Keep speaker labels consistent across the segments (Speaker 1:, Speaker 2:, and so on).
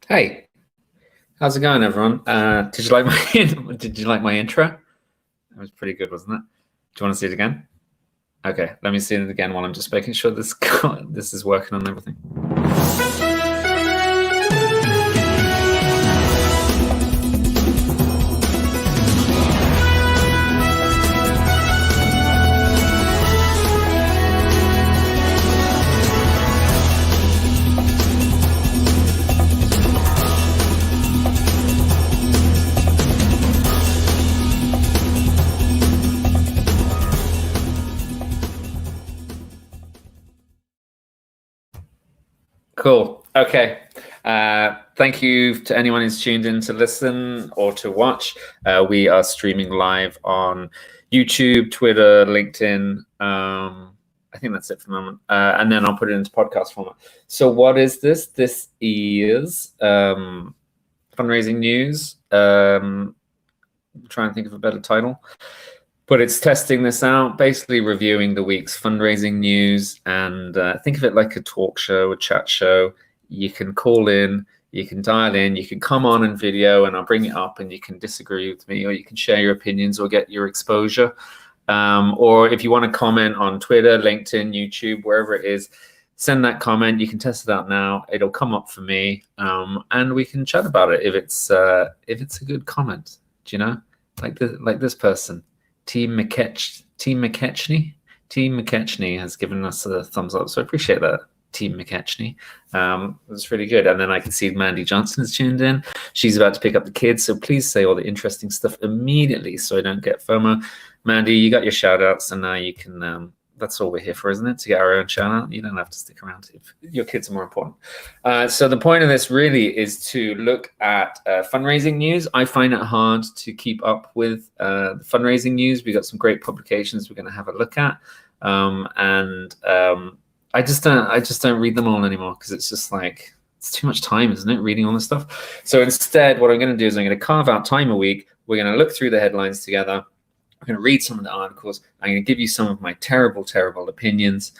Speaker 1: Hey, how's it going, everyone? Did you like my did you like my intro? It was pretty good, wasn't it? Do you want to see it again? Okay, let me see it again while I'm just making sure this is working on everything. Cool. Okay. Thank you to anyone who's tuned in to listen or to watch. We are streaming live on YouTube, Twitter, LinkedIn. I think that's it for the moment. And then I'll put it into podcast format. So what is this? This is fundraising news. I'm trying to think of a better title. But it's testing this out, basically reviewing the week's fundraising news, and think of it like a talk show, a chat show. You can call in, you can dial in, you can come on in video, and I'll bring it up, and you can disagree with me, or you can share your opinions or get your exposure. Or if you want to comment on Twitter, LinkedIn, YouTube, wherever it is, send that comment. You can test it out now. It'll come up for me, and we can chat about it if it's a good comment. Do you know, like this person. Team McKechnie has given us a thumbs up, so I appreciate that. Team McKechnie, it was really good. And then I can see Mandy Johnson has tuned in. She's about to pick up the kids, so please say all the interesting stuff immediately so I don't get FOMO. Mandy, you got your shout outs, and now you can that's all we're here for, isn't it? To get our own shout out. You don't have to stick around if your kids are more important. So the point of this really is to look at fundraising news. I find it hard to keep up with the fundraising news. We got some great publications we're going to have a look at, I just don't read them all anymore because it's just like it's too much time, isn't it? Reading all this stuff. So instead, what I'm going to do is I'm going to carve out time a week. We're going to look through the headlines together. I'm going to read some of the articles. I'm going to give you some of my terrible, terrible opinions.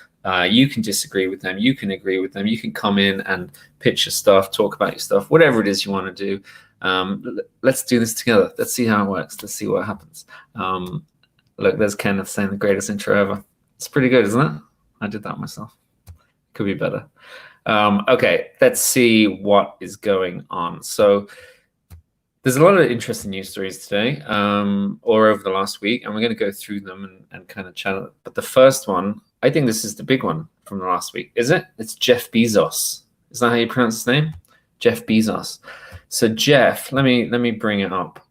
Speaker 1: You can disagree with them. You can agree with them. You can come in and pitch your stuff, talk about your stuff, whatever it is you want to do. Let's do this together. Let's see how it works. Let's see what happens. Look, there's Kenneth saying the greatest intro ever. It's pretty good, isn't it? I did that myself. Could be better. Okay, let's see what is going on. So there's a lot of interesting news stories today, or over the last week, and we're going to go through them and kind of chat. But the first one, I think this is the big one from the last week, is it? It's Jeff Bezos. Is that how you pronounce his name? Jeff Bezos. So Jeff, let me bring it up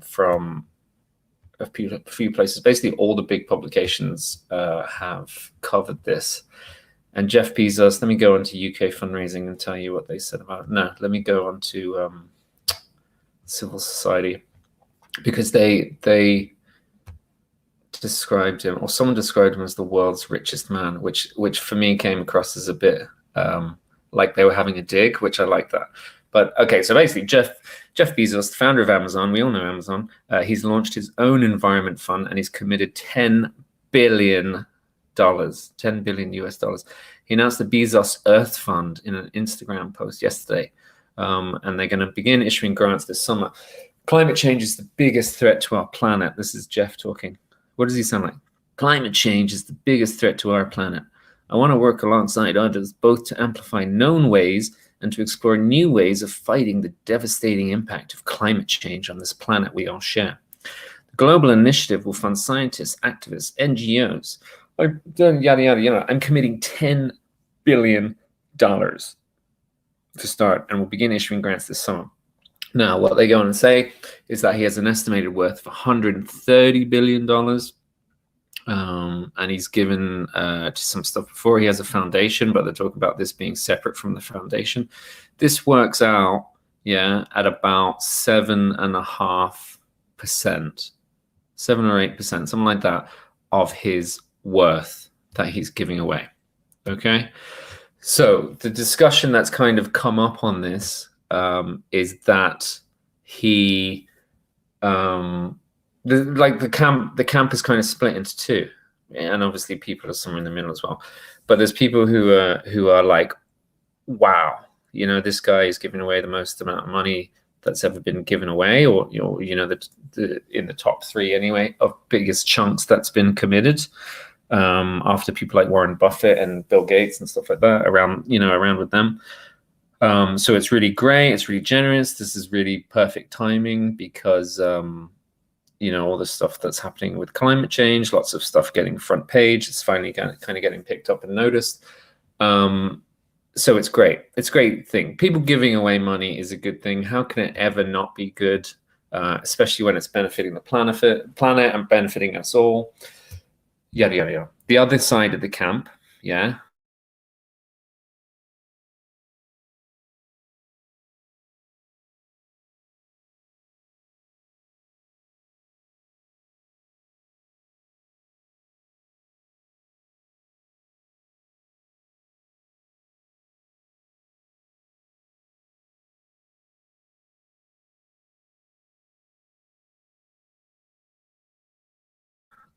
Speaker 1: from a few places. Basically, all the big publications have covered this. And Jeff Bezos, let me go on to UK Fundraising and tell you what they said about it. No, let me go on to Civil Society, because they described him, or someone described him as the world's richest man, which for me came across as a bit like they were having a dig, which I like that. But okay, so basically Jeff Bezos, the founder of Amazon, we all know Amazon, he's launched his own environment fund and he's committed $10 billion US dollars. He announced the Bezos Earth Fund in an Instagram post yesterday. And they're going to begin issuing grants this summer. Climate change is the biggest threat to our planet. This is Jeff talking. What does he sound like? Climate change is the biggest threat to our planet. I want to work alongside others, both to amplify known ways and to explore new ways of fighting the devastating impact of climate change on this planet we all share. The global initiative will fund scientists, activists, NGOs. Yada, yada, yada. I'm committing $10 billion to start, and will begin issuing grants this summer. Now, what they go on and say is that he has an estimated worth of $130 billion, and he's given to some stuff before. He has a foundation, but they're talking about this being separate from the foundation. This works out, at about 7.5%, 7 or 8%, something like that, of his worth that he's giving away. Okay. So the discussion that's kind of come up on this is that he, the camp is kind of split into two, and obviously people are somewhere in the middle as well. But there's people who are like, wow, You know, this guy is giving away the most amount of money that's ever been given away, or in the top 3 anyway of biggest chunks that's been committed, after people like Warren Buffett and Bill Gates and stuff like that around with them. So it's really great. It's really generous. This is really perfect timing because all the stuff that's happening with climate change, lots of stuff getting front page. It's finally kind of getting picked up and noticed. So it's great. It's a great thing. People giving away money is a good thing. How can it ever not be good? Especially when it's benefiting the planet and benefiting us all. Yada, yada, yada. The other side of the camp, yeah.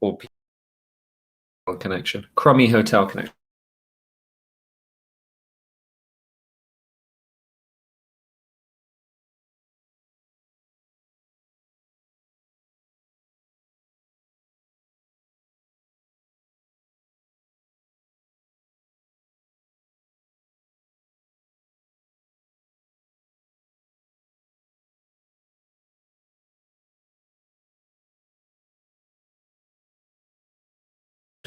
Speaker 1: Or connection. Crummy hotel connection.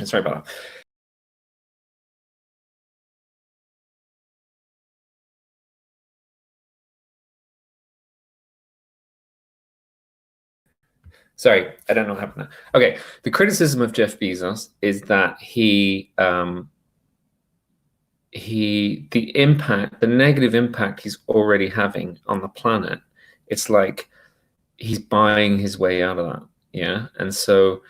Speaker 1: Sorry about that. Sorry, I don't know what happened there. Okay, the criticism of Jeff Bezos is that the negative impact he's already having on the planet, it's like he's buying his way out of that. Yeah. And so,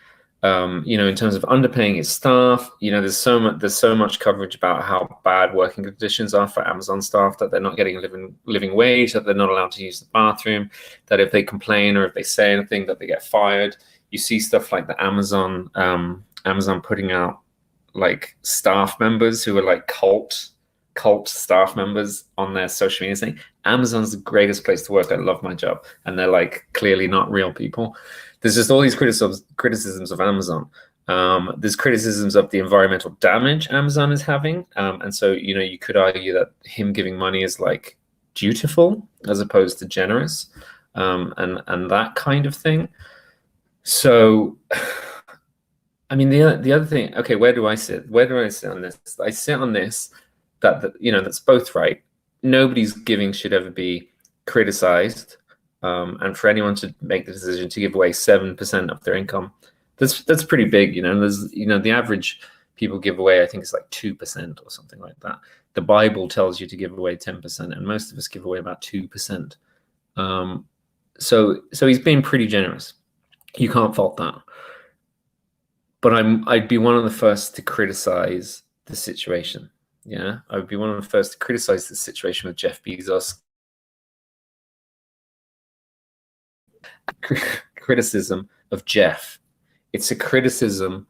Speaker 1: in terms of underpaying his staff, there's so much coverage about how bad working conditions are for Amazon staff, that they're not getting a living wage, that they're not allowed to use the bathroom, that if they complain or if they say anything, that they get fired. You see stuff like the Amazon putting out like staff members who are like cult staff members on their social media saying Amazon's the greatest place to work. I love my job. And they're like clearly not real people. There's just all these criticisms of Amazon. There's criticisms of the environmental damage Amazon is having. And so, you could argue that him giving money is like dutiful as opposed to generous, and that kind of thing. So, I mean, the other thing, okay, where do I sit? Where do I sit on this? I sit on this, that's both right. Nobody's giving should ever be criticized. And for anyone to make the decision to give away 7% of their income, that's pretty big. There's the average people give away, I think it's like 2% or something like that. The Bible tells you to give away 10%, and most of us give away about 2%. So he's being pretty generous. You can't fault that. But I'd be one of the first to criticize the situation. Yeah, I would be one of the first to criticize the situation with Jeff Bezos. Criticism of Jeff. It's a criticism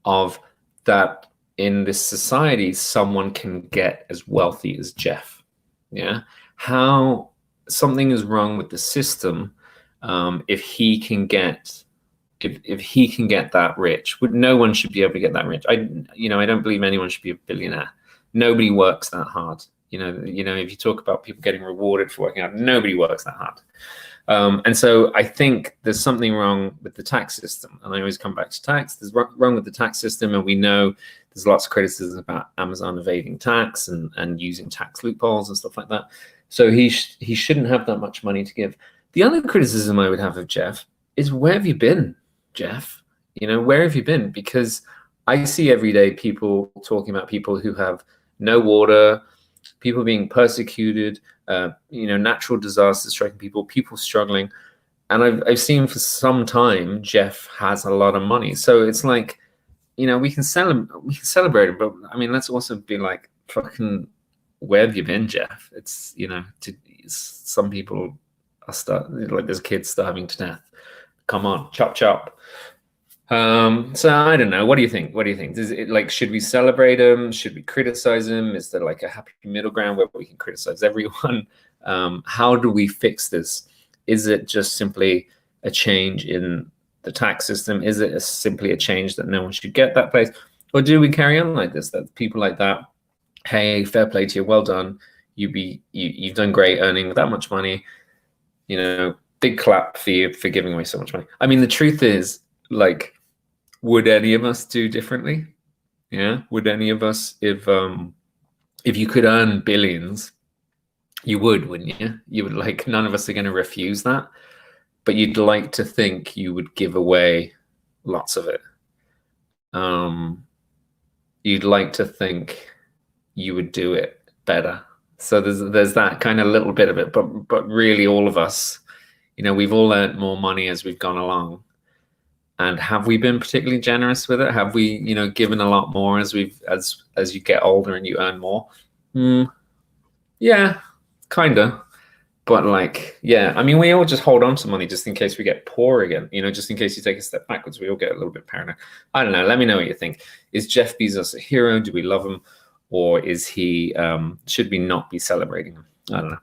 Speaker 1: of that in this society, someone can get as wealthy as Jeff. Yeah, how something is wrong with the system if he can get. If he can get that rich, no one should be able to get that rich. I don't believe anyone should be a billionaire. Nobody works that hard. If you talk about people getting rewarded for working hard, nobody works that hard. And so I think there's something wrong with the tax system. And I always come back to tax. There's wrong with the tax system. And we know there's lots of criticism about Amazon evading tax and using tax loopholes and stuff like that. So he shouldn't have that much money to give. The other criticism I would have of Jeff is, where have you been, Jeff? Where have you been? Because I see every day people talking about people who have no water, people being persecuted, natural disasters striking people struggling. And I've seen for some time Jeff has a lot of money. So it's like, we can celebrate him, but I mean, let's also be like, fucking, where have you been, Jeff? It's, some people are like, there's kids starving to death. Come on, chop chop. So I don't know. What do you think? What do you think? Does it, like, should we celebrate them? Should we criticize them? Is there like a happy middle ground where we can criticize everyone? How do we fix this? Is it just simply a change in the tax system? Is it simply a change that no one should get that place? Or do we carry on like this? That people like that, hey, fair play to you, well done. You've done great earning that much money. You know, big clap for you for giving away so much money. I mean, the truth is, like, would any of us do differently? Yeah, would any of us, if you could earn billions, you would, wouldn't you? You would, like, none of us are going to refuse that, but you'd like to think you would give away lots of it. You'd like to think you would do it better. So there's that kind of little bit of it, but really all of us, you know, we've all earned more money as we've gone along. And have we been particularly generous with it? Have we, you know, given a lot more as you get older and you earn more? Yeah, kind of. But like, yeah, I mean, we all just hold on to money just in case we get poor again. You know, just in case you take a step backwards, we all get a little bit paranoid. I don't know. Let me know what you think. Is Jeff Bezos a hero? Do we love him? Or is he, should we not be celebrating him? I don't know.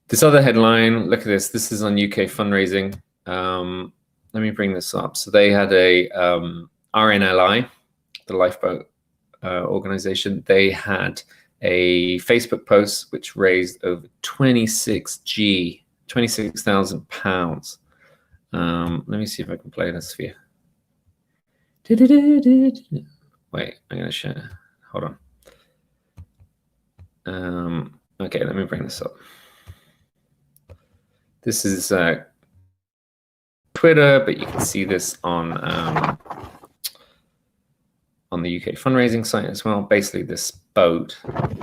Speaker 1: This other headline, look at this. This is on UK Fundraising. Let me bring this up. So they had a RNLI, the lifeboat organization. They had a Facebook post which raised over 26,000 pounds. Let me see if I can play this for you. Wait, I'm going to share. Hold on. Okay, let me bring this up. This is Twitter, but you can see this on the UK fundraising site as well. Basically, this boat,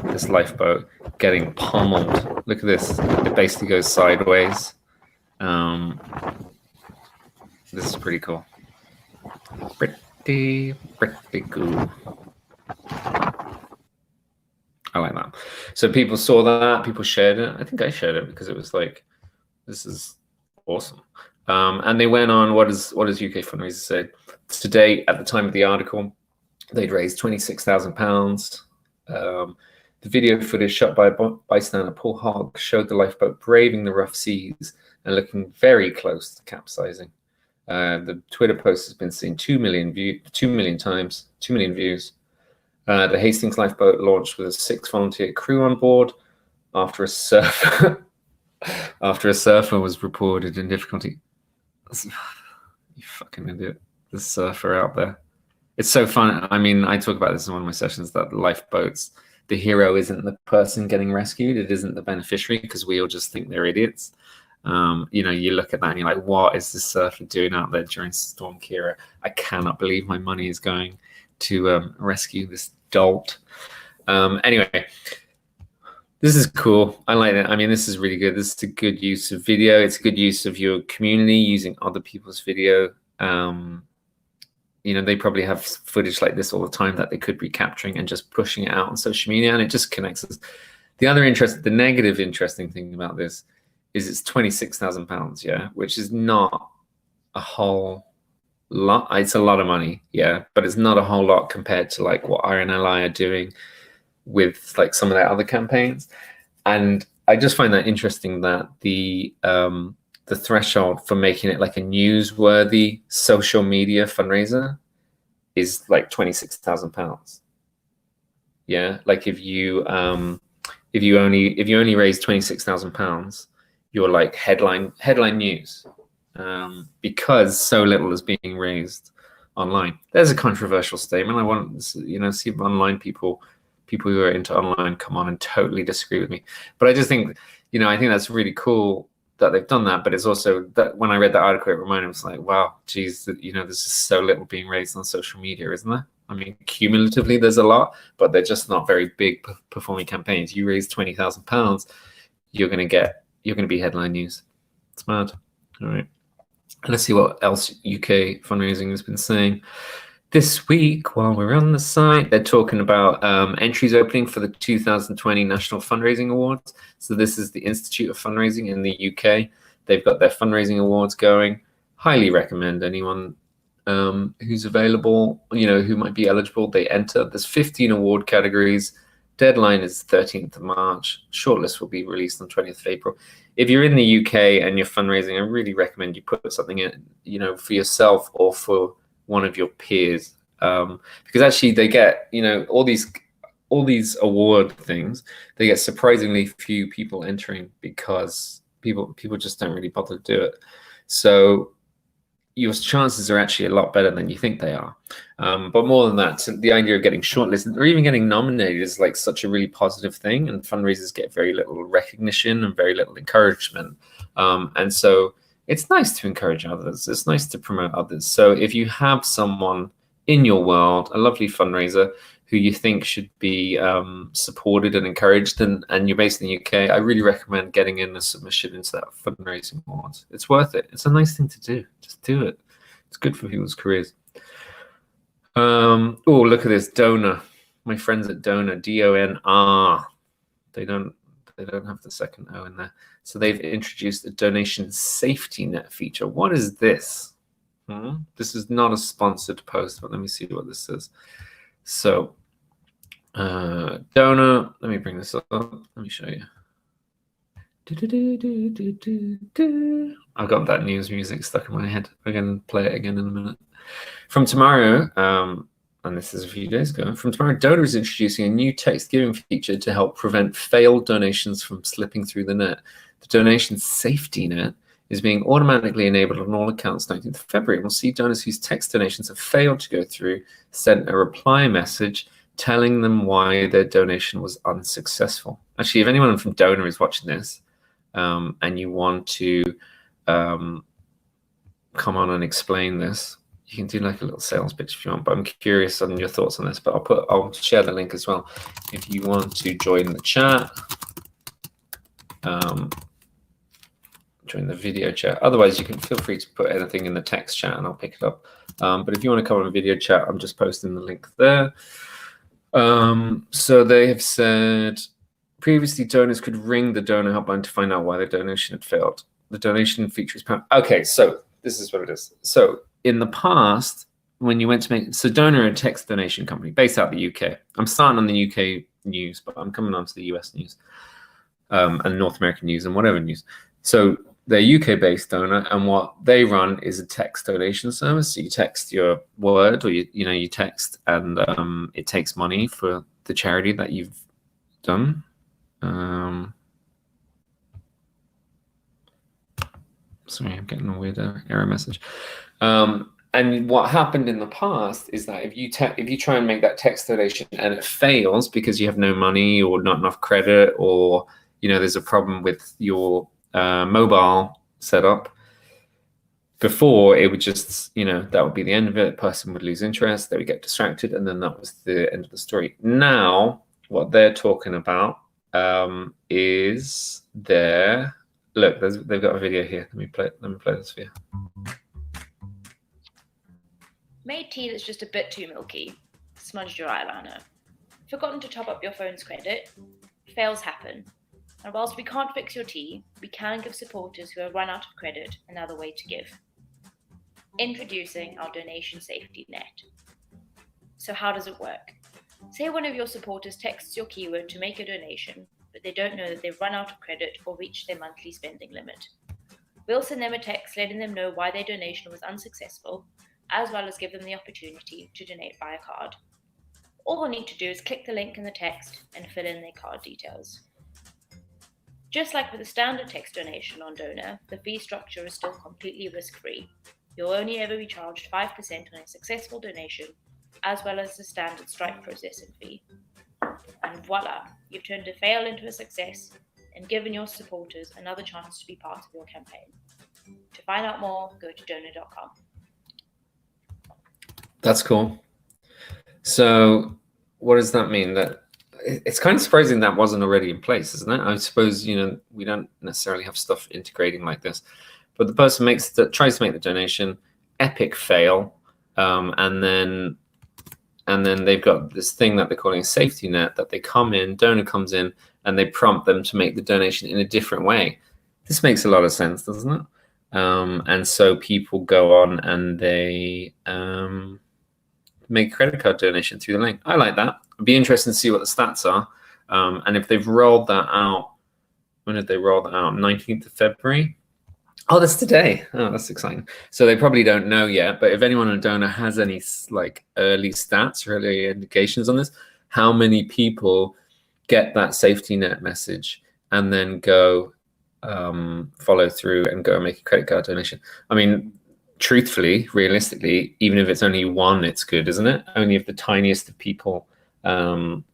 Speaker 1: this lifeboat, getting pummeled. Look at this. It basically goes sideways. This is pretty cool. Pretty cool. I like that. So people saw that. People shared it. I think I shared it because it was like, this is awesome. And they went on, what does UK Fundraiser say? To date, at the time of the article, they'd raised £26,000. The video footage shot by bystander Paul Hogg showed the lifeboat braving the rough seas and looking very close to capsizing. The Twitter post has been seen 2 million times, 2 million views. The Hastings lifeboat launched with a 6-volunteer crew on board after a surfer was reported in difficulty. You fucking idiot. The surfer out there. It's so fun. I mean, I talk about this in one of my sessions, that lifeboats, the hero isn't the person getting rescued. It isn't the beneficiary, because we all just think they're idiots. You know, you look at that and you're like, what is this surfer doing out there during Storm Kira? I cannot believe my money is going to rescue this dolt. Anyway, this is cool. I like it. I mean, this is really good. This is a good use of video. It's a good use of your community using other people's video. You know, they probably have footage like this all the time that they could be capturing and just pushing it out on social media, and it just connects us. The negative interesting thing about this is it's £26,000, yeah, which is not a whole lot. It's a lot of money, yeah, but it's not a whole lot compared to like what RNLI are doing with like some of their other campaigns. And I just find that interesting that the threshold for making it like a newsworthy social media fundraiser is like £26,000. Yeah, like if you only raise £26,000, you're like headline news, because so little is being raised online. There's a controversial statement. I want see if online people who are into online come on and totally disagree with me. But I just think, I think that's really cool that they've done that. But it's also that when I read that article, it reminded me, it's like, wow, geez, there's just so little being raised on social media, isn't there? I mean, cumulatively, there's a lot, but they're just not very big performing campaigns. You raise £20,000, you're going to be headline news. It's mad. All right. Let's see what else UK fundraising has been saying. This week, while we're on the site, they're talking about entries opening for the 2020 National Fundraising Awards. So this is the Institute of Fundraising in the UK. They've got their fundraising awards going. Highly recommend anyone who's available, who might be eligible. They enter. There's 15 award categories. Deadline is 13th of March. Shortlist will be released on 20th of April. If you're in the UK and you're fundraising, I really recommend you put something in, for yourself or for one of your peers, because actually they get, all these award things. They get surprisingly few people entering because people just don't really bother to do it. So your chances are actually a lot better than you think they are. But more than that, the idea of getting shortlisted or even getting nominated is like such a really positive thing, and fundraisers get very little recognition and very little encouragement. And so it's nice to encourage others. It's nice to promote others. So if you have someone in your world, a lovely fundraiser who you think should be supported and encouraged, and you're based in the UK, I really recommend getting in a submission into that fundraising awards. It's worth it. It's a nice thing to do. Just do it. It's good for people's careers. Oh, look at this, Donor. My friends at Donor, DONR. They don't have the second O in there. So they've introduced a donation safety net feature. What is this? This is not a sponsored post, but let me see what this says. So Donor, let me bring this up. Let me show you. I've got that news music stuck in my head. We're going to play it again in a minute. From tomorrow, and this is a few days ago, from tomorrow, Donor is introducing a new text giving feature to help prevent failed donations from slipping through the net. The donation safety net is being automatically enabled on all accounts 19th of February. We'll see donors whose text donations have failed to go through sent a reply message telling them why their donation was unsuccessful. Actually, if anyone from Donor is watching this and you want to come on and explain this, you can do like a little sales pitch if you want, but I'm curious on your thoughts on this. But I'll share the link as well if you want to join the chat. Join the video chat. Otherwise, you can feel free to put anything in the text chat and I'll pick it up. But if you want to come on video chat, I'm just posting the link there. So they have said previously donors could ring the donor helpline to find out why their donation had failed. The donation feature is okay. So this is what it is. So in the past, when you went to make, so Donor, a text donation company based out of the UK. I'm starting on the UK news, but I'm coming on to the US news and North American news and whatever news. So they're UK-based Donor, and what they run is a text donation service. So you text your word, or you text, and it takes money for the charity that you've done. Sorry, I'm getting a weird error message. And what happened in the past is that if you try and make that text donation and it fails because you have no money or not enough credit, or there's a problem with your mobile setup, before it would just that would be the end of it. The person would lose interest, they would get distracted, and then that was the end of the story. Now what they're talking about is look, they've got a video here. Let me play this for you.
Speaker 2: Made tea that's just a bit too milky. Smudged your eyeliner. Forgotten to top up your phone's credit. Fails happen. And whilst we can't fix your tea, we can give supporters who have run out of credit another way to give. Introducing our donation safety net. So how does it work? Say one of your supporters texts your keyword to make a donation, but they don't know that they've run out of credit or reached their monthly spending limit. We'll send them a text letting them know why their donation was unsuccessful, as well as give them the opportunity to donate via card. All they'll need to do is click the link in the text and fill in their card details. Just like with a standard text donation on Donor, the fee structure is still completely risk-free. You'll only ever be charged 5% on a successful donation, as well as the standard Stripe processing fee. And voila, you've turned a fail into a success and given your supporters another chance to be part of your campaign. To find out more, go to donor.com.
Speaker 1: That's cool. So what does that mean? That it's kind of surprising that wasn't already in place, isn't it? I suppose, we don't necessarily have stuff integrating like this, but the person tries to make the donation, epic fail, and then they've got this thing that they're calling a safety net, that they come in, Donor comes in, and they prompt them to make the donation in a different way. This makes a lot of sense, doesn't it? And so people go on and they make a credit card donation through the link. I like that. It'd be interesting to see what the stats are. And if they've rolled that out, when did they roll that out? 19th of February. Oh, that's today. Oh, that's exciting. So they probably don't know yet, but if anyone on donor has any like early stats or early indications on this, how many people get that safety net message and then go follow through and go and make a credit card donation? I mean, truthfully, realistically, even if it's only one, it's good, isn't it? Only if the tiniest of people, even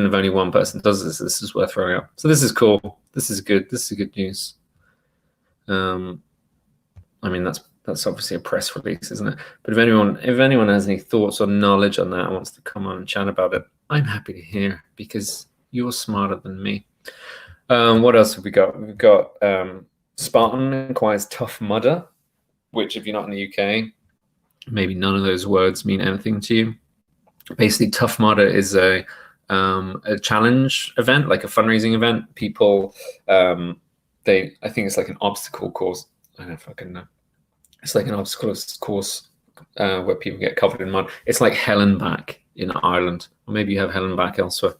Speaker 1: if only one person does this is worth throwing up. So this is cool. This is good. This is good news. I mean, that's obviously a press release, isn't it? But if anyone has any thoughts or knowledge on that and wants to come on and chat about it, I'm happy to hear, because you're smarter than me. What else have we got? We've got Spartan acquires Tough Mudder, which, if you're not in the UK, maybe none of those words mean anything to you. Basically, Tough Mudder is a challenge event, like a fundraising event. People, I think it's like an obstacle course. I don't fucking know. It's like an obstacle course where people get covered in mud. It's like Hell and Back in Ireland, or maybe you have Hell and Back elsewhere.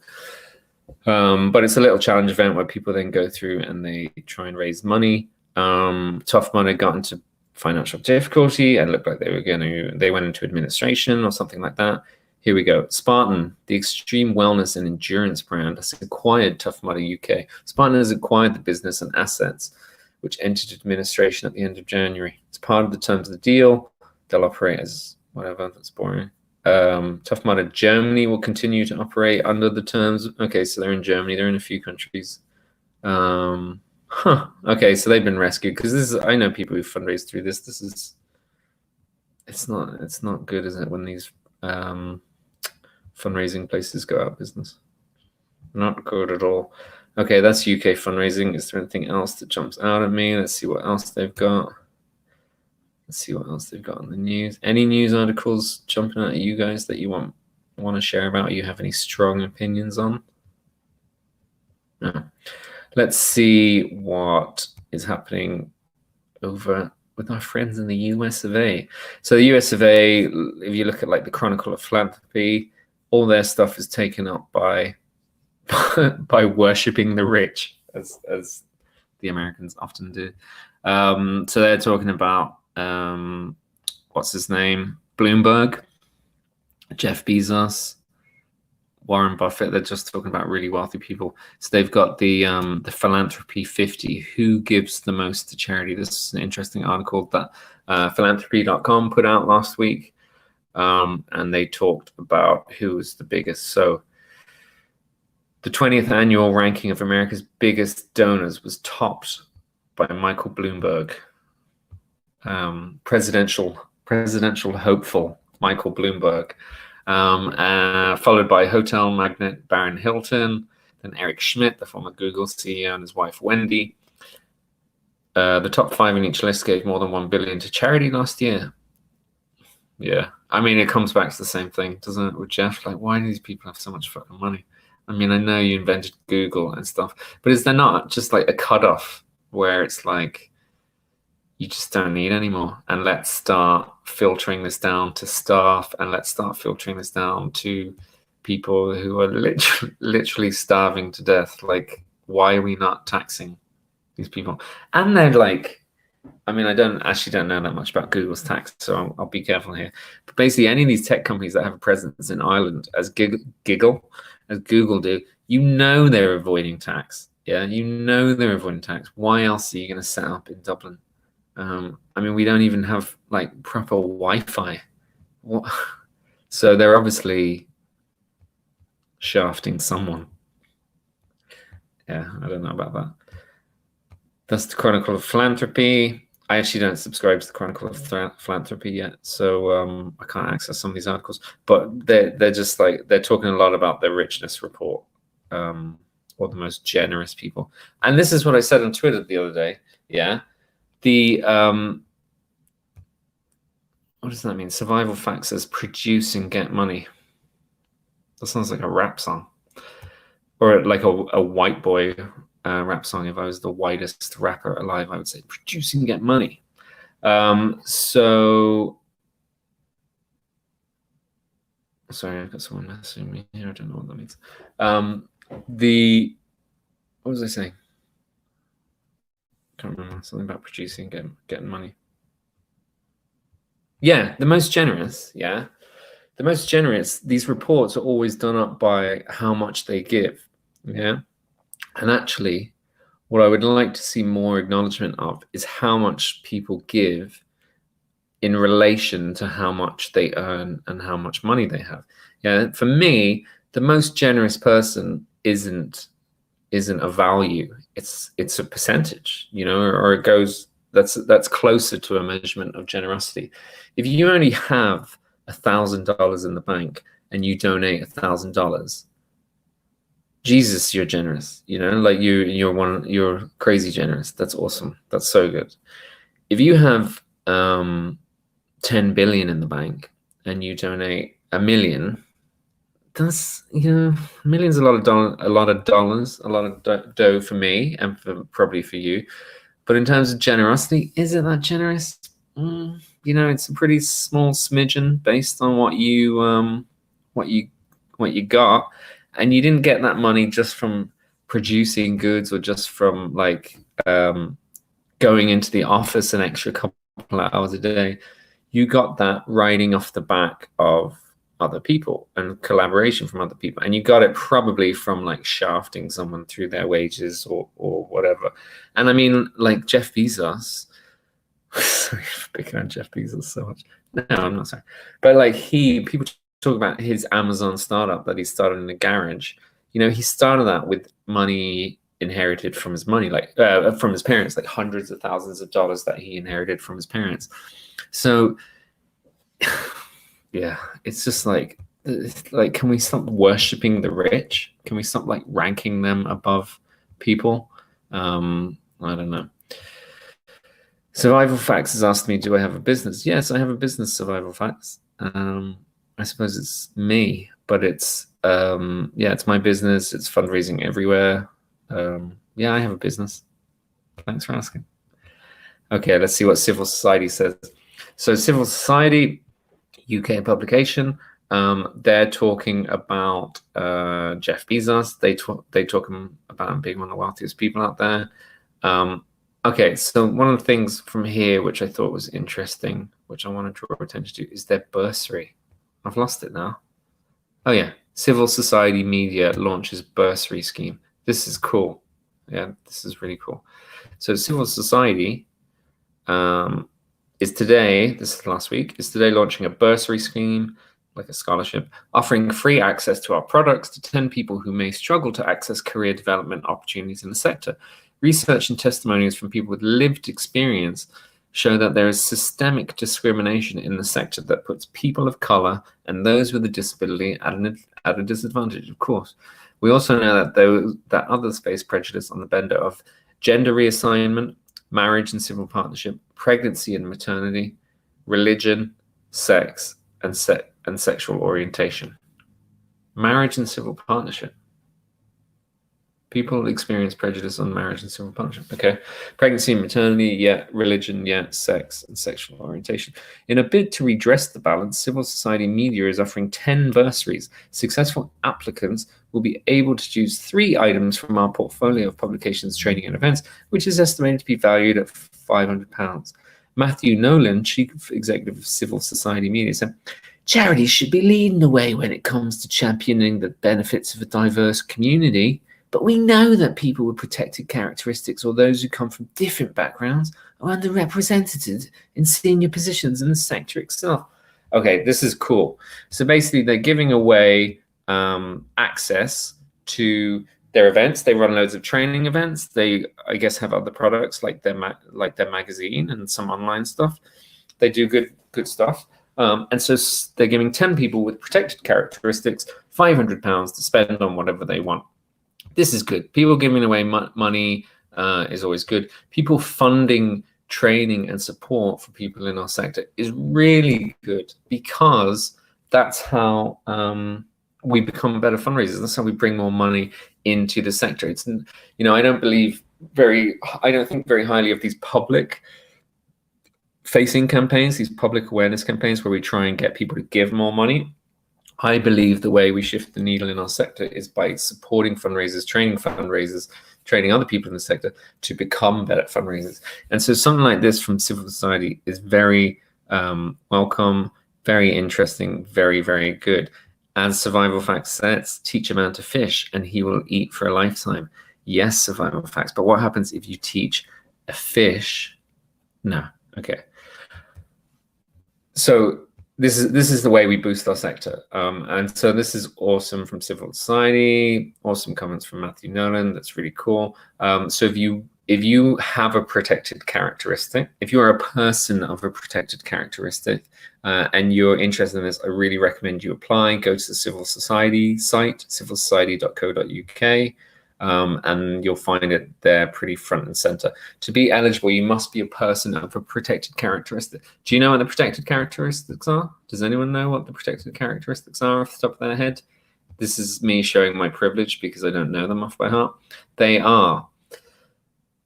Speaker 1: But it's a little challenge event where people then go through and they try and raise money. Tough Mudder got into financial difficulty and looked like they went into administration or something like that. Here we go. Spartan, the extreme wellness and endurance brand, has acquired Tough Mudder UK. Spartan has acquired the business and assets, which entered administration at the end of January. It's part of the terms of the deal. They'll operate as whatever. That's boring. Tough Mudder Germany will continue to operate under the terms. Okay, so they're in Germany. They're in a few countries. Okay, so they've been rescued, because I know people who fundraise through this. It's not good, is it, when these fundraising places go out of business? Not good at all. Okay, that's UK fundraising. Is there anything else that jumps out at me? Let's see what else they've got. Let's see what else they've got in the news. Any news articles jumping out at you guys that you want to share about, or you have any strong opinions on? No. Let's see what is happening over with our friends in the US of A. So the US of A, if you look at like the Chronicle of Philanthropy, all their stuff is taken up by worshipping the rich, as the Americans often do. So they're talking about what's his name, Bloomberg, Jeff Bezos, Warren Buffett. They're just talking about really wealthy people. So they've got the Philanthropy 50, who gives the most to charity. This is an interesting article that philanthropy.com put out last week, and they talked about who was the biggest. So the 20th annual ranking of America's biggest donors was topped by Michael Bloomberg, presidential hopeful Michael Bloomberg, followed by hotel magnate Barron Hilton, then Eric Schmidt, the former Google CEO, and his wife Wendy. The top 5 in each list gave more than $1 billion to charity last year. Yeah, I mean, it comes back to the same thing, doesn't it, with Jeff? Like, why do these people have so much fucking money? I mean, I know you invented Google and stuff, but is there not just like a cutoff where it's like, you just don't need anymore, and let's start filtering this down to staff, and let's start filtering this down to people who are literally starving to death? Like, why are we not taxing these people? And they're like, I mean, I don't know that much about Google's tax, so I'll be careful here. But basically, any of these tech companies that have a presence in Ireland, as Google do, you know they're avoiding tax. Yeah, you know they're avoiding tax. Why else are you going to set up in Dublin? I mean, we don't even have like proper Wi-Fi. What? So they're obviously shafting someone. Yeah, I don't know about that. That's the Chronicle of Philanthropy. I actually don't subscribe to the Chronicle of Philanthropy yet, so I can't access some of these articles. But they're just like, they're talking a lot about their richness report, or the most generous people. And this is what I said on Twitter the other day. Yeah, the what does that mean? Survival Facts says produce and get money. That sounds like a rap song, or like a white boy rap song. If I was the whitest rapper alive, I would say produce and get money. So, sorry, I've got someone messaging me here. I don't know what that means. What was I saying? Can't remember. Something about producing, getting money. Yeah, the most generous. Yeah, the most generous. These reports are always done up by how much they give. Yeah, and actually, what I would like to see more acknowledgement of is how much people give in relation to how much they earn and how much money they have. Yeah, for me, the most generous person isn't a value. It's a percentage, or it goes. That's closer to a measurement of generosity. If you only have $1,000 in the bank and you donate $1,000, Jesus, you're generous. Like you're crazy generous. That's awesome. That's so good. If you have 10 billion in the bank and you donate 1 million, that's millions, a lot of dollars, a lot of dough for me and probably for you. But in terms of generosity, is it that generous? It's a pretty small smidgen based on what you got, and you didn't get that money just from producing goods or just from like going into the office an extra couple of hours a day. You got that riding off the back of other people and collaboration from other people, and you got it probably from like shafting someone through their wages or whatever. And I mean, like Jeff Bezos, sorry for picking on Jeff Bezos so much. No, I'm not sorry, but like people talk about his Amazon startup that he started in a garage. He started that with money inherited from his from his parents, like hundreds of thousands of dollars that he inherited from his parents. So yeah, it's just like, can we stop worshiping the rich? Can we stop like ranking them above people? I don't know. Survival Facts has asked me, do I have a business? Yes, I have a business, Survival Facts. I suppose it's me, but it's it's my business. It's fundraising everywhere. Yeah, I have a business. Thanks for asking. Okay, let's see what Civil Society says. So Civil Society, UK publication, they're talking about Jeff Bezos. They talk about him being one of the wealthiest people out there. Okay, so one of the things from here which I thought was interesting, which I want to draw attention to, is their bursary. I've lost it now. Oh yeah, Civil Society Media launches bursary scheme. This is cool. Yeah, this is really cool. So Civil Society is today, this is last week, is today launching a bursary scheme, like a scholarship, offering free access to our products to 10 people who may struggle to access career development opportunities in the sector. Research and testimonials from people with lived experience show that there is systemic discrimination in the sector that puts people of color and those with a disability at a disadvantage, of course. We also know that others face prejudice on the bender of gender reassignment, marriage and civil partnership, pregnancy and maternity, religion, sex, and sexual orientation. Marriage and civil partnership. People experience prejudice on marriage and civil partnership. Okay. Pregnancy and maternity, yeah. Religion, yeah. Sex and sexual orientation. In a bid to redress the balance, Civil Society Media is offering 10 bursaries. Successful applicants will be able to choose 3 items from our portfolio of publications, training, and events, which is estimated to be valued at £500. Matthew Nolan, Chief Executive of Civil Society Media, said, "Charities should be leading the way when it comes to championing the benefits of a diverse community. But we know that people with protected characteristics or those who come from different backgrounds are underrepresented in senior positions in the sector itself." Okay, this is cool. So basically, they're giving away access to their events. They run loads of training events. They, I guess, have other products like their magazine and some online stuff. They do good stuff. And so they're giving 10 people with protected characteristics £500 to spend on whatever they want. This is good. People giving away money is always good. People funding training and support for people in our sector is really good, because that's how we become better fundraisers. That's how we bring more money into the sector. It's, I don't think very highly of these public facing campaigns, these public awareness campaigns where we try and get people to give more money, I believe the way we shift the needle in our sector is by supporting fundraisers, training other people in the sector to become better fundraisers. And so something like this from civil society is very welcome, very interesting, very, very good. As Survival Facts says, teach a man to fish and he will eat for a lifetime. Yes, Survival Facts, but what happens if you teach a fish? No, okay. So this is the way we boost our sector. And so this is awesome from civil society, awesome comments from Matthew Nolan. That's really cool. So if you have a protected characteristic, if you are a person of a protected characteristic and you're interested in this, I really recommend you apply. Go to the civil society site, civilsociety.co.uk. And you'll find it there pretty front and center. To be eligible, you must be a person of a protected characteristic. Do you know what the protected characteristics are? Does anyone know what the protected characteristics are off the top of their head? This is me showing my privilege because I don't know them off by heart. They are,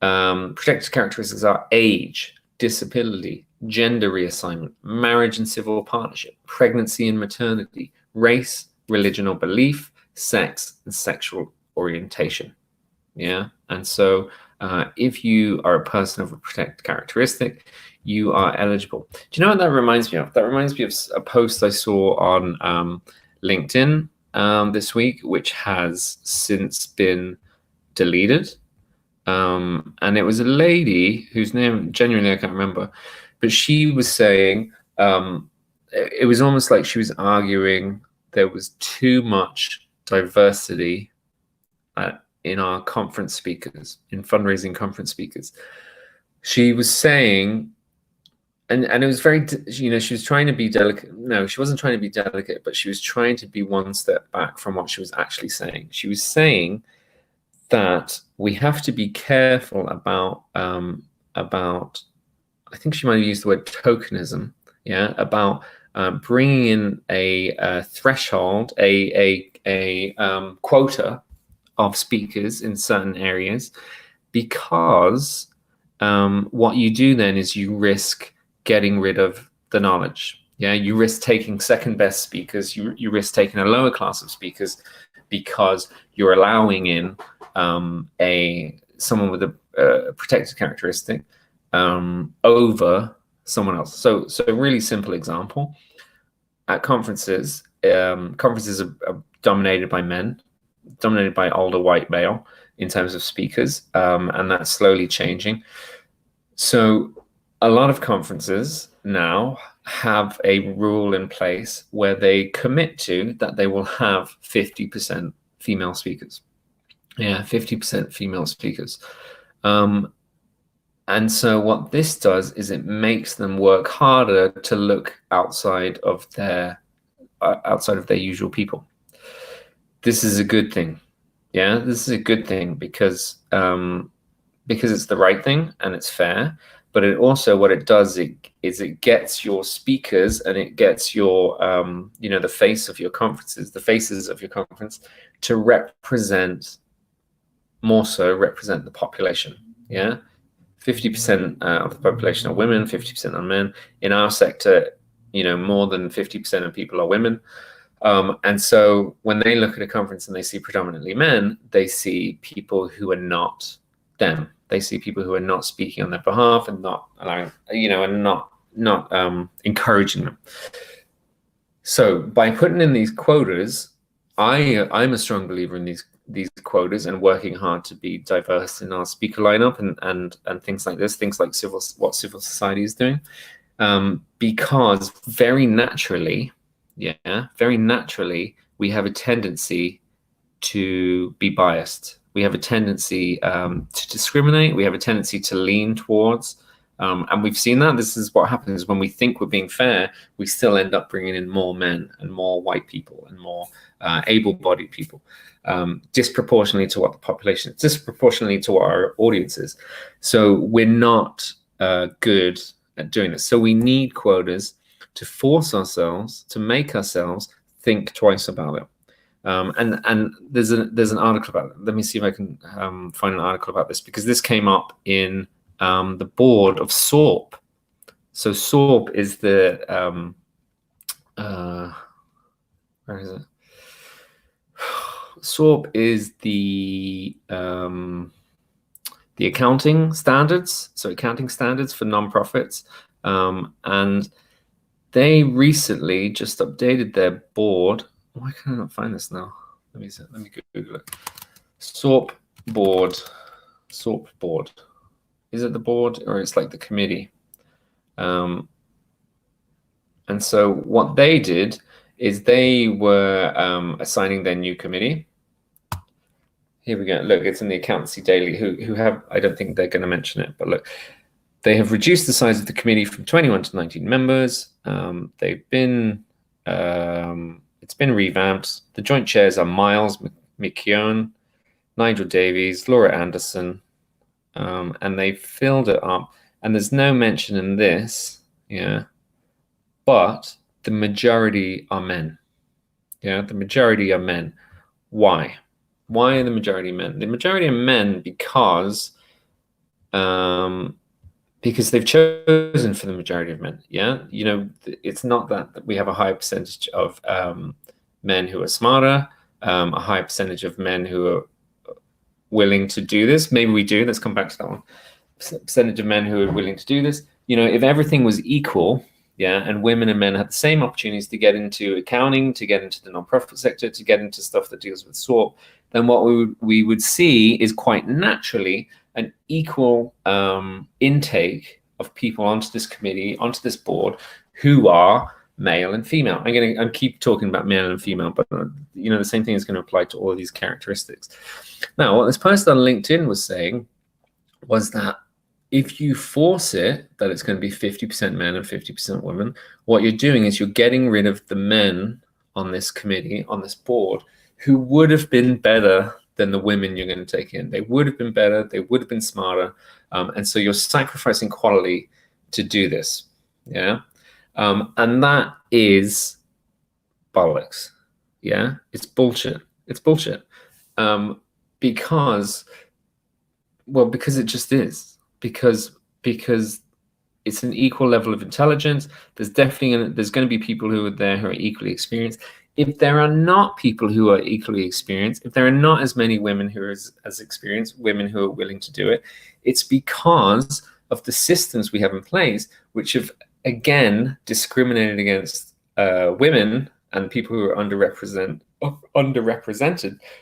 Speaker 1: protected characteristics are age, disability, gender reassignment, marriage and civil partnership, pregnancy and maternity, race, religion or belief, sex, and sexual orientation. Yeah. And so if you are a person of a protected characteristic, you are eligible. Do you know what that reminds me of? That reminds me of a post I saw on LinkedIn this week, which has since been deleted. And it was a lady whose name genuinely I can't remember, but she was saying it was almost like she was arguing there was too much diversity in our conference speakers, in fundraising conference speakers. She was saying, and it was very, she was trying to be delicate. No, she wasn't trying to be delicate, but she was trying to be one step back from what she was actually saying. She was saying that we have to be careful about I think she might have used the word tokenism, yeah, about bringing in a threshold, a quota of speakers in certain areas, because what you do then is you risk getting rid of the knowledge. Yeah, you risk taking second best speakers, you risk taking a lower class of speakers because you're allowing in someone with a protected characteristic over someone else. So a really simple example. At conferences, conferences are dominated by men, dominated by older white male in terms of speakers, and that's slowly changing. So a lot of conferences now have a rule in place where they commit to that they will have 50% female speakers. Yeah, 50% female speakers. And so what this does is it makes them work harder to look outside of their usual people. This is a good thing. Yeah, this is a good thing because it's the right thing and it's fair. But it also, what it does is it gets your speakers and it gets your the face of your conferences, the faces of your conference, to represent the population. Yeah, 50% of the population are women, 50% are men. In our sector, more than 50% of people are women. And so when they look at a conference and they see predominantly men, they see people who are not them. They see people who are not speaking on their behalf and not allowing, and not encouraging them. So by putting in these quotas, I'm a strong believer in these quotas and working hard to be diverse in our speaker lineup and things like this, things like what civil society is doing, because very naturally, we have a tendency to be biased. We have a tendency to discriminate. We have a tendency to lean towards, and we've seen that. This is what happens when we think we're being fair. We still end up bringing in more men and more white people and more able-bodied people, disproportionately to what the population is, disproportionately to what our audience is. So we're not good at doing this. So we need quotas to force ourselves, to make ourselves think twice about it. And there's an article about it. Let me see if I can find an article about this, because this came up in the board of SORP. So SORP is the where is it? SORP is the accounting standards, so accounting standards for nonprofits, and they recently just updated their board. Why can I not find this now? Let me Google it. SORP board. SORP board. Is it the board or it's like the committee? And so what they did is they were assigning their new committee. Here we go. Look, it's in the Accountancy Daily. Who have, I don't think they're going to mention it, but look, they have reduced the size of the committee from 21 to 19 members. They've been it's been revamped. The joint chairs are Miles McKeown, Nigel Davies, Laura Anderson, and they filled it up. And there's no mention in this, yeah, but the majority are men. Yeah, the majority are men. Why? Why are the majority men? The majority are men because they've chosen for the majority of men. Yeah, you know, it's not that we have a high percentage of men who are smarter, a high percentage of men who are willing to do this. Maybe we do. Let's come back to that one. Percentage of men who are willing to do this. You know, if everything was equal, yeah, and women and men had the same opportunities to get into accounting, to get into the nonprofit sector, to get into stuff that deals with SORP, then what we would see is quite naturally an equal intake of people onto this committee, onto this board, who are male and female. I'm keep talking about male and female, but you know, the same thing is going to apply to all of these characteristics. Now, what this person on LinkedIn was saying was that if you force it that it's going to be 50% men and 50% women, what you're doing is you're getting rid of the men on this committee, on this board, who would have been better than the women you're going to take in. They would have been better. They would have been smarter. And so you're sacrificing quality to do this. Yeah. And that is bollocks. Yeah. It's bullshit. It's bullshit. Because it just is. Because it's an equal level of intelligence. There's going to be people who are there who are equally experienced. If there are not people who are equally experienced, if there are not as many women who are as experienced, women who are willing to do it, it's because of the systems we have in place, which have, again, discriminated against women and people who are underrepresented.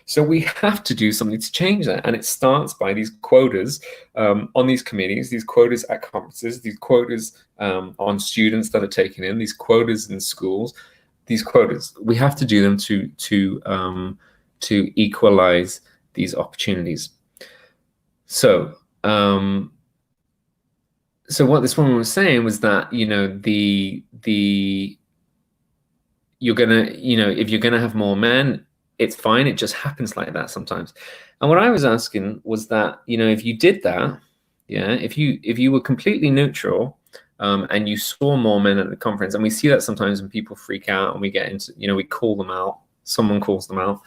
Speaker 1: So we have to do something to change that. And it starts by these quotas on these committees, these quotas at conferences, these quotas on students that are taken in, these quotas in schools. These quotas, we have to do them to equalize these opportunities. So what this woman was saying was that, you know, you're gonna, you know, if you're gonna have more men, it's fine. It just happens like that sometimes. And what I was asking was that, you know, if you did that, yeah, if you were completely neutral, and you saw more men at the conference, and we see that sometimes when people freak out and we get into, you know, we call them out, someone calls them out.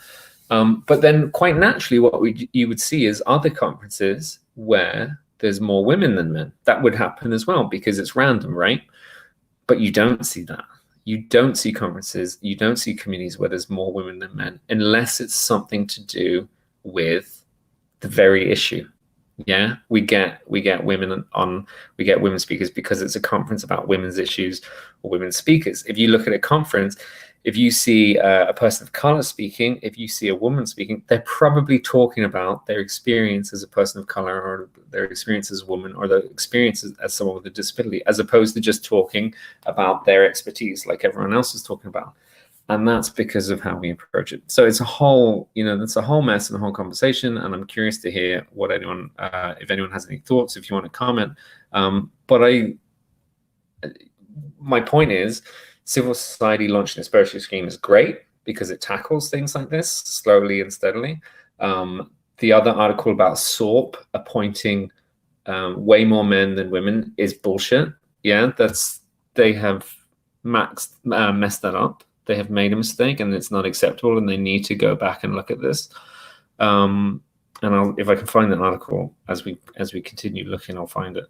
Speaker 1: But then quite naturally, what you would see is other conferences where there's more women than men. That would happen as well because it's random, right? But you don't see that. You don't see conferences, you don't see committees where there's more women than men, unless it's something to do with the very issue. Yeah, we get women on, we get women speakers because it's a conference about women's issues or women speakers. If you look at a conference, if you see a person of color speaking, if you see a woman speaking, they're probably talking about their experience as a person of color, or their experience as a woman, or their experience as someone with a disability, as opposed to just talking about their expertise like everyone else is talking about. And that's because of how we approach it. So it's a whole, you know, that's a whole mess and a whole conversation. And I'm curious to hear what anyone, if anyone has any thoughts, if you want to comment. But my point is, civil society launching a spiritual scheme is great because it tackles things like this slowly and steadily. The other article about SORP appointing way more men than women is bullshit. Yeah, they have messed that up. They have made a mistake, and it's not acceptable, and they need to go back and look at this. And if I can find that article as we continue looking, I'll find it.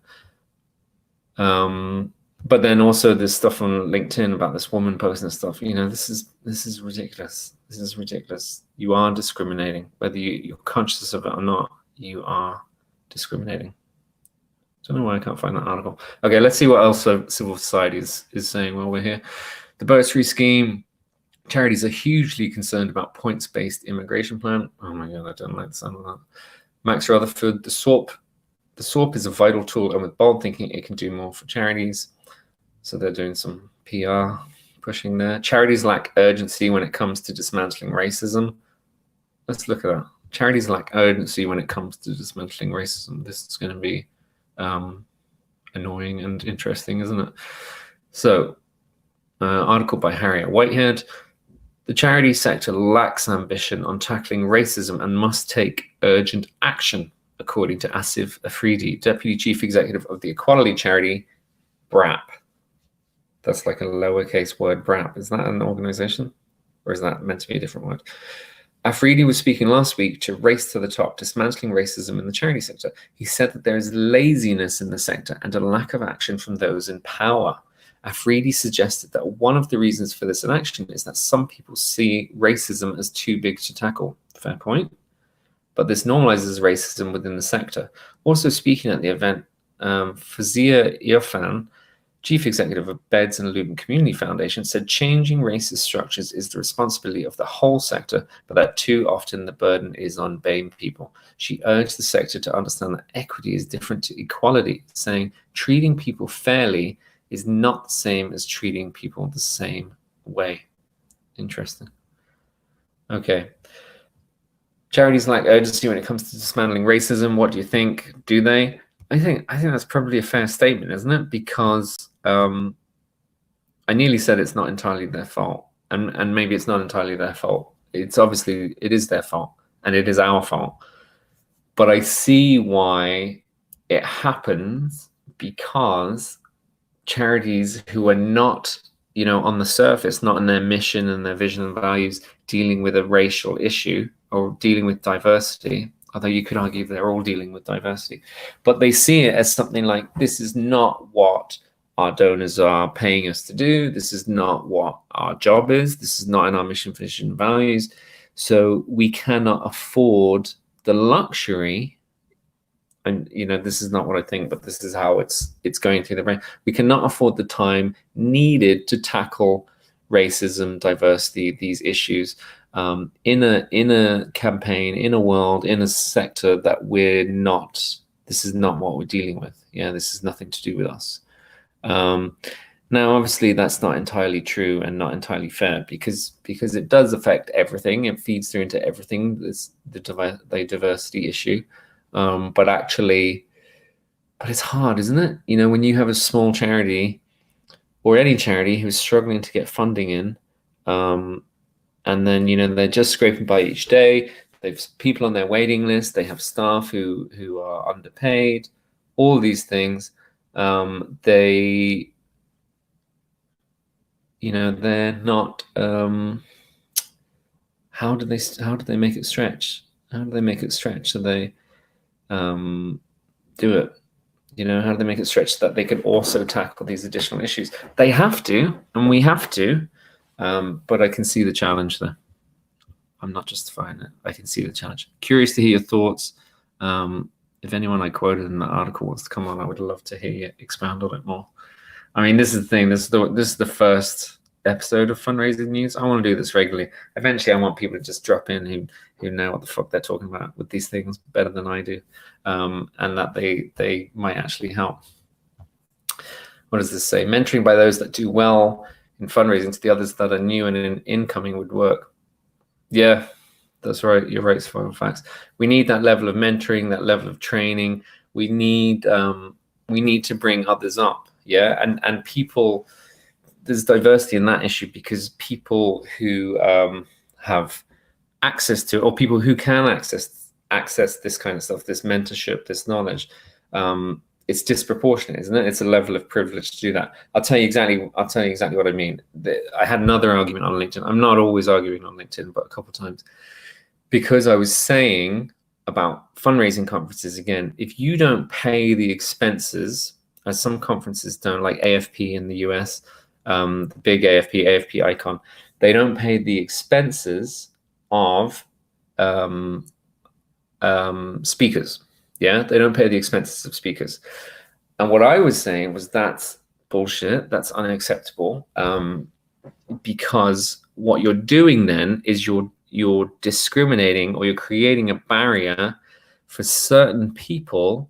Speaker 1: But then also this stuff on LinkedIn about this woman posting stuff, this is ridiculous. This is ridiculous. You are discriminating, whether you're conscious of it or not. You are discriminating. Don't know why I can't find that article. Okay, let's see what else civil society is saying while we're here. The bursary scheme. Charities are hugely concerned about points-based immigration plan. Oh my God, I don't like the sound of that. Max Rutherford, the SORP is a vital tool, and with bold thinking, it can do more for charities. So they're doing some PR pushing there. Charities lack urgency when it comes to dismantling racism. Let's look at that. Charities lack urgency when it comes to dismantling racism. This is going to be annoying and interesting, isn't it? So, article by Harriet Whitehead. The charity sector lacks ambition on tackling racism and must take urgent action, according to Asif Afridi, Deputy Chief Executive of the equality charity BRAP. That's like a lowercase word, BRAP. Is that an organization? Or is that meant to be a different word? Afridi was speaking last week to Race to the Top, dismantling racism in the charity sector. He said that there is laziness in the sector and a lack of action from those in power. Afridi suggested that one of the reasons for this inaction is that some people see racism as too big to tackle. Fair point. But this normalizes racism within the sector. Also speaking at the event, Fazia Irfan, Chief Executive of Beds and Luton Community Foundation, said changing racist structures is the responsibility of the whole sector, but that too often the burden is on BAME people. She urged the sector to understand that equity is different to equality, saying treating people fairly is not the same as treating people the same way. Interesting. Okay. Charities lack urgency when it comes to dismantling racism. What do you think? Do they? I think that's probably a fair statement, isn't it? Because I nearly said it's not entirely their fault, and maybe it's not entirely their fault. It is their fault, and it is our fault. But I see why it happens, because charities who are not, on the surface, not in their mission and their vision and values, dealing with a racial issue or dealing with diversity, although you could argue they're all dealing with diversity, but they see it as something like, this is not what our donors are paying us to do. This is not what our job is. This is not in our mission, vision, and values. So we cannot afford the luxury, and this is not what I think, but this is how it's going through the brain. We cannot afford the time needed to tackle racism, diversity, these issues in a campaign, in a world, in a sector that we're not. This is not what we're dealing with. Yeah, this has nothing to do with us. Now, obviously, that's not entirely true and not entirely fair, because it does affect everything. It feeds through into everything. The diversity issue. But it's hard, isn't it? When you have a small charity or any charity who's struggling to get funding in, and then, they're just scraping by each day. They've people on their waiting list. They have staff who are underpaid, all these things. They're not, how do they make it stretch? How do they make it stretch so they do it? How do they make it stretch so that they can also tackle these additional issues? They have to, and we have to, but I can see the challenge there. I'm not justifying it. I can see the challenge. Curious to hear your thoughts. If anyone I quoted in the article wants to come on, I would love to hear you expound on it more. I mean, this is the thing. This is the first episode of Fundraising News. I want to do this regularly. Eventually, I want people to just drop in who know what the fuck they're talking about with these things better than I do, and that they might actually help. What does this say? Mentoring by those that do well in fundraising to the others that are new and incoming would work. Yeah, that's right. You're right, Survival Facts. We need that level of mentoring, that level of training. We need to bring others up. Yeah, and people, there's diversity in that issue, because people who have access to, or people who can access this kind of stuff, this mentorship, this knowledge, it's disproportionate, isn't it? It's a level of privilege to do that. I'll tell you exactly what I mean. I had another argument on LinkedIn. I'm not always arguing on LinkedIn, but a couple of times, because I was saying about fundraising conferences again, if you don't pay the expenses, as some conferences don't, like AFP in the US, the big AFP Icon, they don't pay the expenses of speakers. Yeah, they don't pay the expenses of speakers. And what I was saying was that's bullshit. That's unacceptable. Because what you're doing then is you're discriminating, or you're creating a barrier for certain people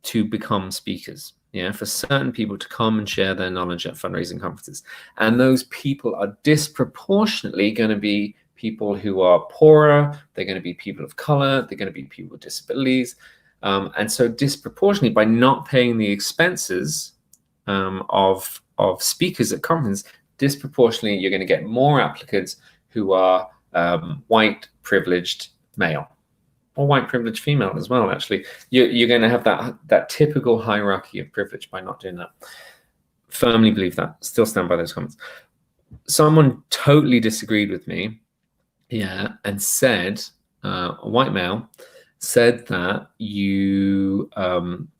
Speaker 1: to become speakers. Yeah, for certain people to come and share their knowledge at fundraising conferences. And those people are disproportionately going to be people who are poorer. They're going to be people of color. They're going to be people with disabilities. And so disproportionately, by not paying the expenses of speakers at conferences, disproportionately, you're going to get more applicants who are white, privileged male, or white privileged female as well. Actually, you're going to have that typical hierarchy of privilege by not doing that. Firmly believe that. Still stand by those comments. Someone totally disagreed with me, yeah, and said, a white male said that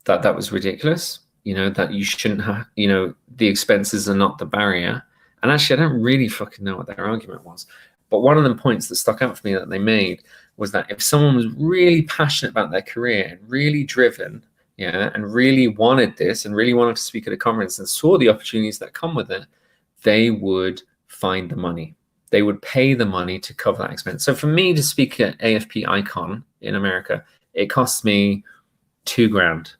Speaker 1: that was ridiculous. That you shouldn't have. The expenses are not the barrier. And actually, I don't really fucking know what their argument was. But one of the points that stuck out for me that they made was that if someone was really passionate about their career and really driven, yeah, and really wanted this and really wanted to speak at a conference and saw the opportunities that come with it, they would find the money. They would pay the money to cover that expense. So for me to speak at AFP Icon in America, it costs me $2,000.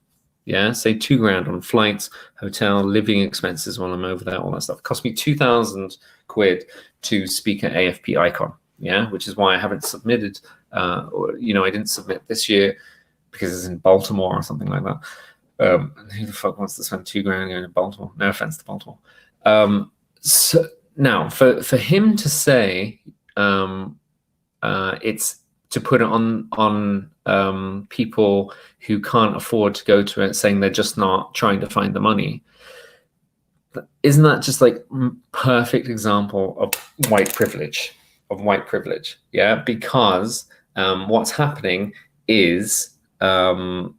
Speaker 1: Yeah, say $2,000 on flights, hotel, living expenses while I'm over there, all that stuff. It cost me 2,000 quid to speak at AFP Icon. Yeah, which is why I haven't submitted. I didn't submit this year because it's in Baltimore or something like that. Who the fuck wants to spend $2,000 going to Baltimore? No offense to Baltimore. So now, for him to say it's to put it on people who can't afford to go to it, saying they're just not trying to find the money. Isn't that just like perfect example of white privilege? Yeah, because what's happening is if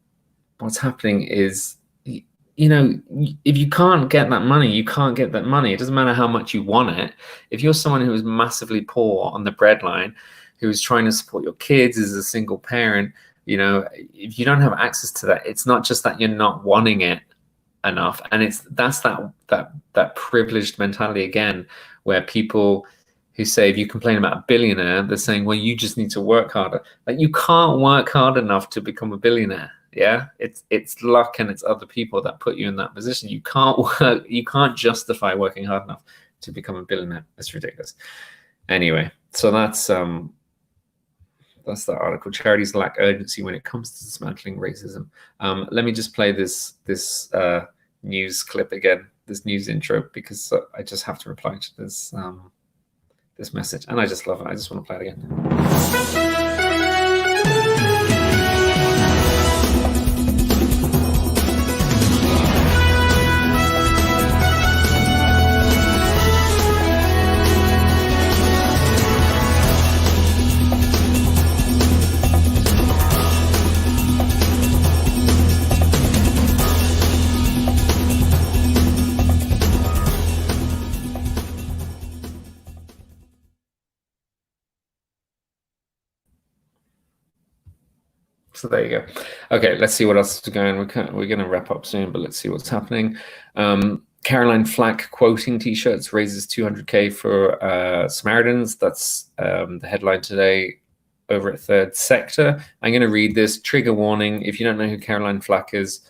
Speaker 1: you can't get that money, you can't get that money. It doesn't matter how much you want it. If you're someone who is massively poor on the breadline, who is trying to support your kids as a single parent, if you don't have access to that, it's not just that you're not wanting it enough. And that's that privileged mentality again, where people who say, if you complain about a billionaire, they're saying, well, you just need to work harder. Like, you can't work hard enough to become a billionaire. Yeah, it's luck and it's other people that put you in that position. You can't justify working hard enough to become a billionaire. It's ridiculous. Anyway, so that's the article. Charities lack urgency when it comes to dismantling racism. Let me just play this news clip again, this news intro, because I just have to reply to this this message, and I just love it. I just want to play it again. So there you go. Okay, let's see what else is going on. We're going to wrap up soon, but let's see what's happening. Caroline Flack quoting t-shirts raises 200K for Samaritans. That's the headline today over at Third Sector. I'm going to read this. Trigger warning. If you don't know who Caroline Flack is,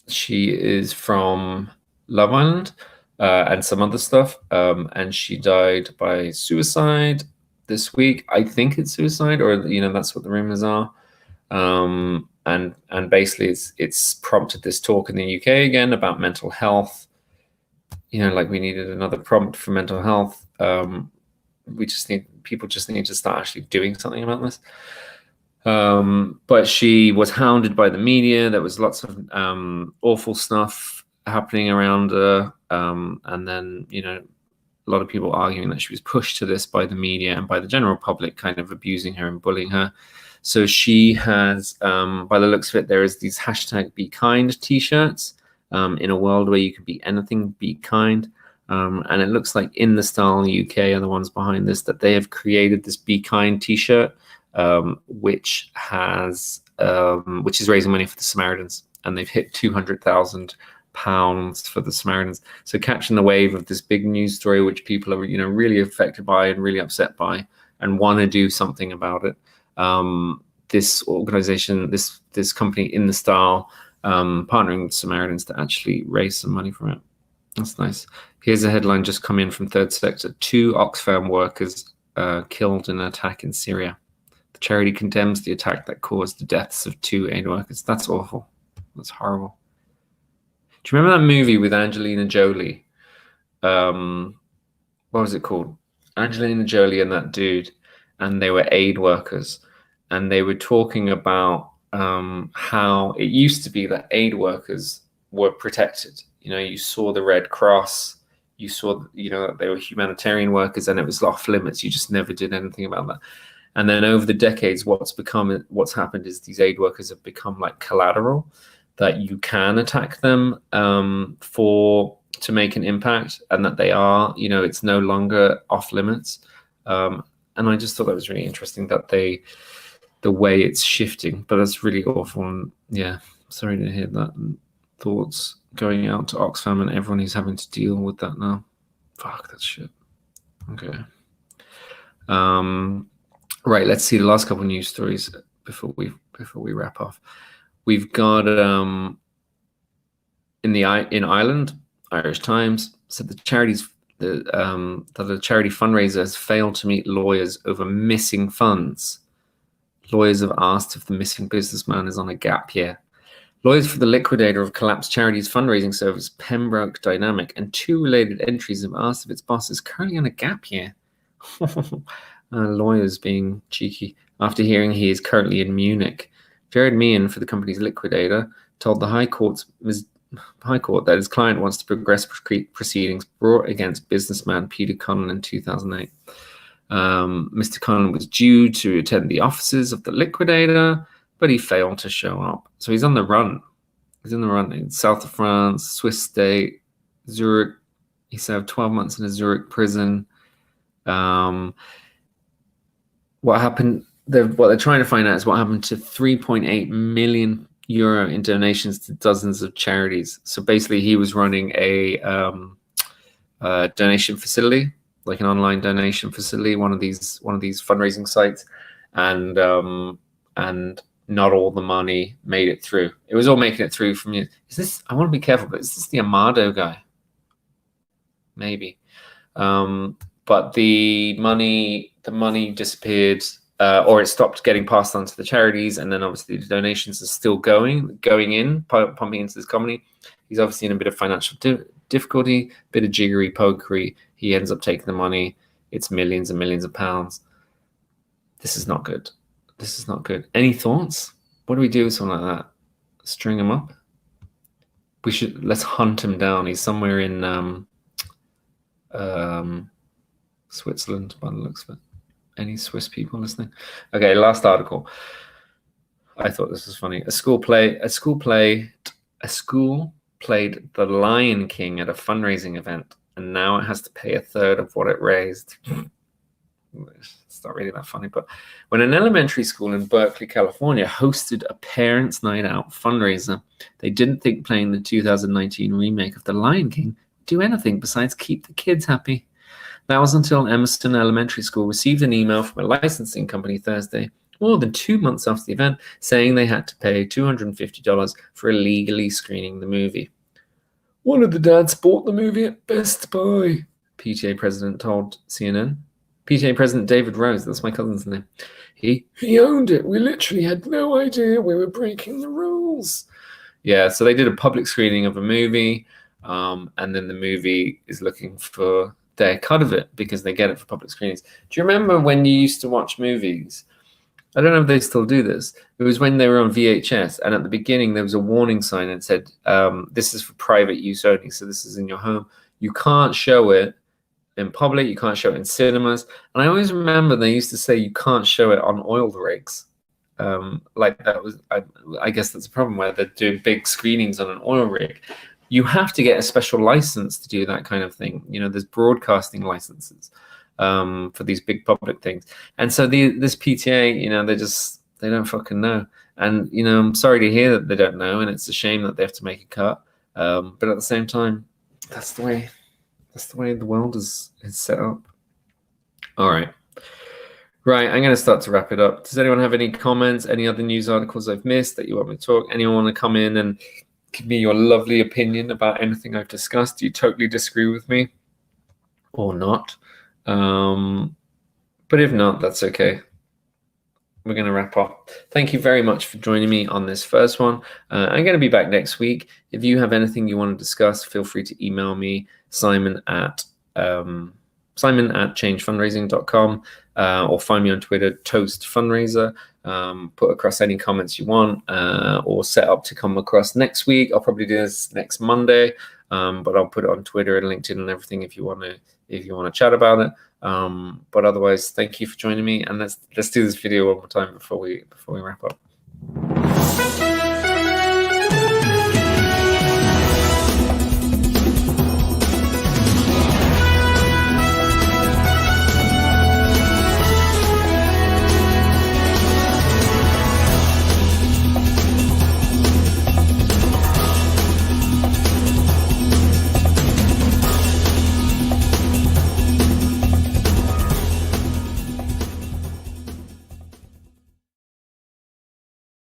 Speaker 1: she is from Love Island and some other stuff. And she died by suicide this week. I think it's suicide, or that's what the rumors are. And basically it's prompted this talk in the UK again about mental health. Like, we needed another prompt for mental health. People just need to start actually doing something about this. But she was hounded by the media. There was lots of awful stuff happening around her. And then, a lot of people arguing that she was pushed to this by the media and by the general public, kind of abusing her and bullying her. So she has, by the looks of it, there is these hashtag Be Kind t-shirts, in a world where you can be anything, be kind. And it looks like In the Style UK are the ones behind this, that they have created this Be Kind t-shirt, which is raising money for the Samaritans, and they've hit £200,000 for the Samaritans. So catching the wave of this big news story, which people are, really affected by and really upset by, and want to do something about it. This organization, this company In the Style, partnering with Samaritans to actually raise some money from it. That's nice. Here's a headline just come in from Third Sector: 2 Oxfam workers killed in an attack in Syria. The charity condemns the attack that caused the deaths of 2 aid workers. That's awful. That's horrible. Do you remember that movie with Angelina Jolie? What was it called? Angelina Jolie and that dude, and they were aid workers, and they were talking about how it used to be that aid workers were protected. You saw the Red Cross, you saw, that they were humanitarian workers, and it was off limits. You just never did anything about that. And then over the decades, what's happened is these aid workers have become like collateral, that you can attack them to make an impact, and that they are, it's no longer off limits. And I just thought that was really interesting, that the way it's shifting, but that's really awful. And yeah, sorry to hear that. And thoughts going out to Oxfam and everyone who's having to deal with that now. Fuck, that shit. Okay. Right, let's see the last couple of news stories before we wrap off. We've got in Ireland, Irish Times said the charity fundraiser has failed to meet lawyers over missing funds. Lawyers have asked if the missing businessman is on a gap year. Lawyers for the liquidator of collapsed charities fundraising service Pembroke Dynamic and 2 related entries have asked if its boss is currently on a gap year. Lawyers being cheeky. After hearing he is currently in Munich, Jared Meehan for the company's liquidator told the High Court that his client wants to progress proceedings brought against businessman Peter Conlon in 2008. Mr. Conlon was due to attend the offices of the liquidator, but he failed to show up. So he's on the run. He's in the run in south of France, Swiss state, Zurich. He served 12 months in a Zurich prison. What happened? What they're trying to find out is what happened to 3.8 million euro in donations to dozens of charities. So basically, he was running a donation facility, like an online donation facility, one of these fundraising sites, and not all the money made it through. It was all making it through from you. Is this? I want to be careful, but is this the Amado guy? Maybe. But the money disappeared, or it stopped getting passed on to the charities, and then obviously the donations are still going in, pumping into this company. He's obviously in a bit of financial difficulty, bit of jiggery pokery. He ends up taking the money. It's millions and millions of pounds. This is not good. This is not good. Any thoughts? What do we do with someone like that? String him up? Let's hunt him down. He's somewhere in Switzerland by the looks of it. Any Swiss people listening? Okay, last article. I thought this was funny. A school played The Lion King at a fundraising event, and now it has to pay a third of what it raised. It's not really that funny, but when an elementary school in Berkeley, California hosted a parents' night out fundraiser, they didn't think playing the 2019 remake of The Lion King would do anything besides keep the kids happy. That was until Emerson Elementary School received an email from a licensing company Thursday, more than 2 months after the event, saying they had to pay $250 for illegally screening the movie. One of the dads bought the movie at Best Buy, PTA president told CNN. PTA president David Rose, that's my cousin's name. He owned it. We literally had no idea we were breaking the rules. Yeah, so they did a public screening of a movie, and then the movie is looking for their cut of it because they get it for public screenings. Do you remember when you used to watch movies? I don't know if they still do this. It was when they were on VHS, and at the beginning there was a warning sign that said, this is for private use only, so this is in your home. You can't show it in public, you can't show it in cinemas. And I always remember they used to say you can't show it on oil rigs. Like that was, I guess that's a problem where they're doing big screenings on an oil rig. You have to get a special license to do that kind of thing. You know, there's broadcasting licenses for these big public things. And so this PTA, you know, they don't fucking know. And, you know, I'm sorry to hear that they don't know, and it's a shame that they have to make a cut. But at the same time, that's the way the world is set up. All right. Right, I'm going to start to wrap it up. Does anyone have any comments, any other news articles I've missed that you want me to talk? Anyone want to come in and give me your lovely opinion about anything I've discussed? Do you totally disagree with me or not? But if not, that's okay. We're going to wrap up. Thank you very much for joining me on this first one. I'm going to be back next week. If you have anything you want to discuss, feel free to email me, Simon at changefundraising.com, or find me on Twitter, Toast Fundraiser. Put across any comments you want, or set up to come across next week. I'll probably do this next Monday, but I'll put it on Twitter and LinkedIn and everything if you want to chat about it. But otherwise, thank you for joining me, and let's do this video one more time before we wrap up.